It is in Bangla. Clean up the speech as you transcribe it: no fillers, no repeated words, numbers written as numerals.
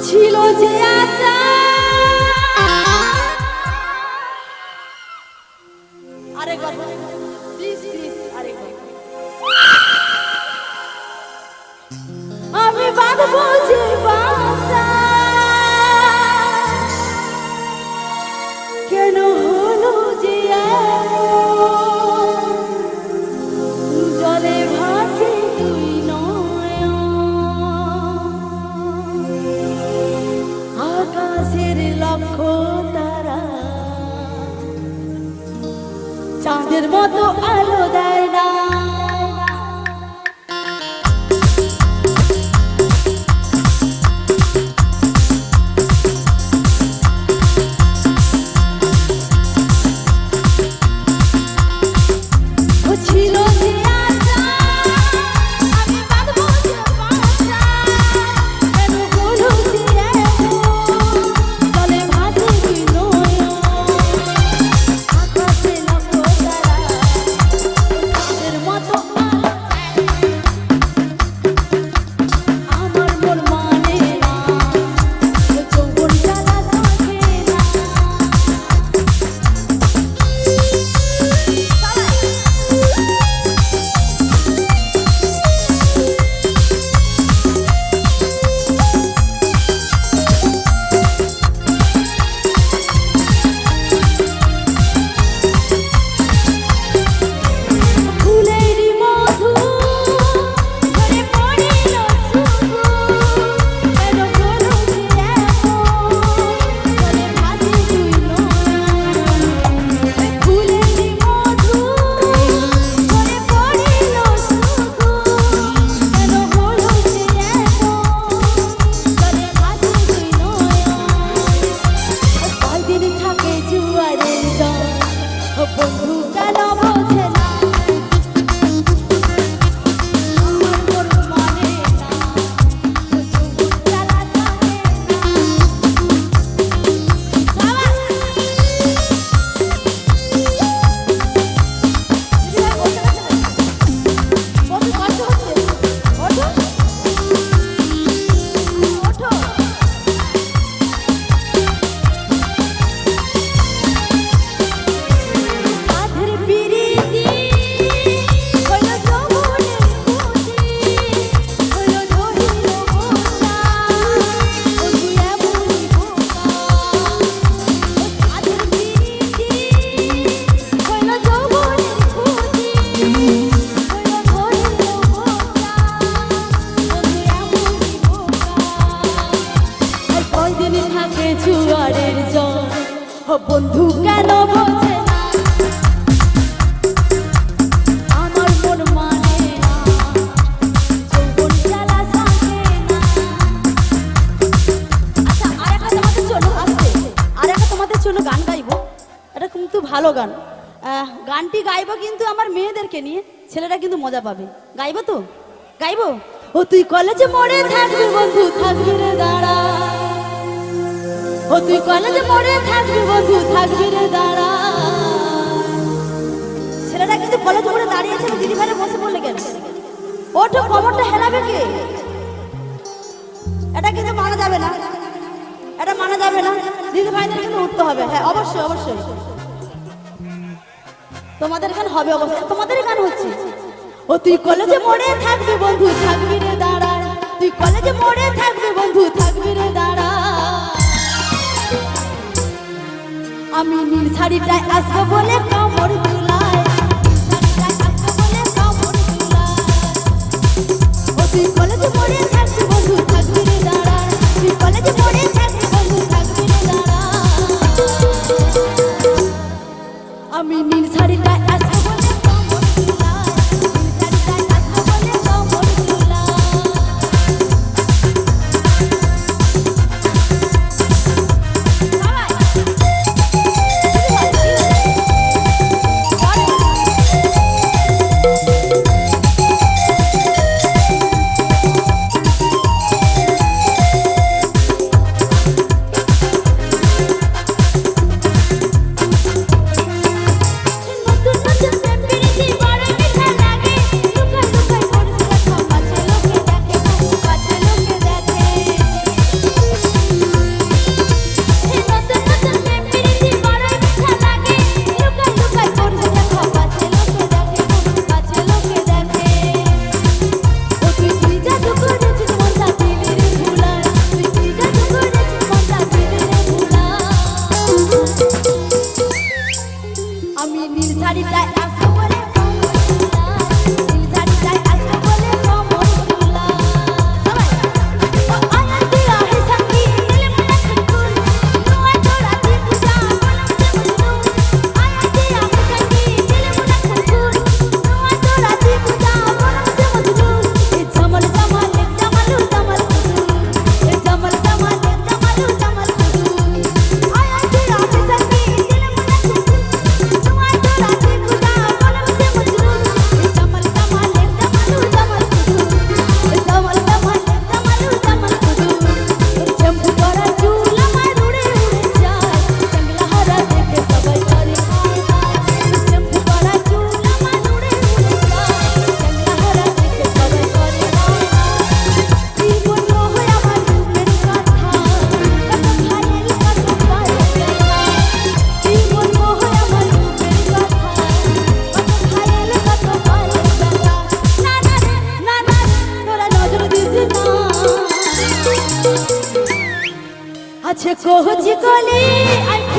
ছিল যে আশা আরেকবার প্লিজ প্লিজ আরেকবার আমি বাঁধবো যে বাসা কেন হলো যে জলে ভাসে তুই নয়ন আকাশের লক্ষ তারা চাঁদের মতো আলো দেয় না বন্ধু কেন বোঝে না আমার মন মানে না যৌবন জ্বালা থাকে না আচ্ছা আরেকটা তোমাদের জন্য আসছে আরেকটা তোমাদের জন্য গান গাইবো এটা কিন্তু ভালো গান গানটি গাইবো কিন্তু আমার মেয়েদেরকে নিয়ে ছেলেরা কিন্তু মজা পাবে গাইবো তো গাইবো ও তুই কলেজে মোড়ে থাকবি বন্ধু থাকবি রে দাঁড়া ও তুই কলেজে পড়ে থাকবি বন্ধু থাকবি রে দাঁড়া ছেলেটা কিন্তু কলেজে পড়ে দাঁড়িয়েছে দিদি ভাইরে বসে বললে কেন ওঠো কমরটা হেলাবে কে এটা কিন্তু মানা যাবে না এটা মানা যাবে না দিদি ভাইদের কিন্তু উঠতে হবে হ্যাঁ অবশ্যই অবশ্যই তোমাদের গান হবে অবশ্যই তোমাদেরই গান হচ্ছে ও তুই কলেজে মোড়ে থাকবি বন্ধু থাকবি রে দাঁড়া তুই কলেজে মোড়ে থাকবি বন্ধু থাকবি রে দাঁড়া আমি নীল শাড়িটায় আসবো বলে কামড় তুলায় ও তুই কলেজে পড়ে থাকবি বন্ধু থাকবি রে দাঁড়া তুই কলেজে পড়ে থাকবি বন্ধু থাকবি রে দাঁড়া আমি নীল শাড়িটায় আসবো বলে কামড় তুলায় নীল শাড়িটায় আসবো বলে কামড় তুলায় আছে কচি কলি আর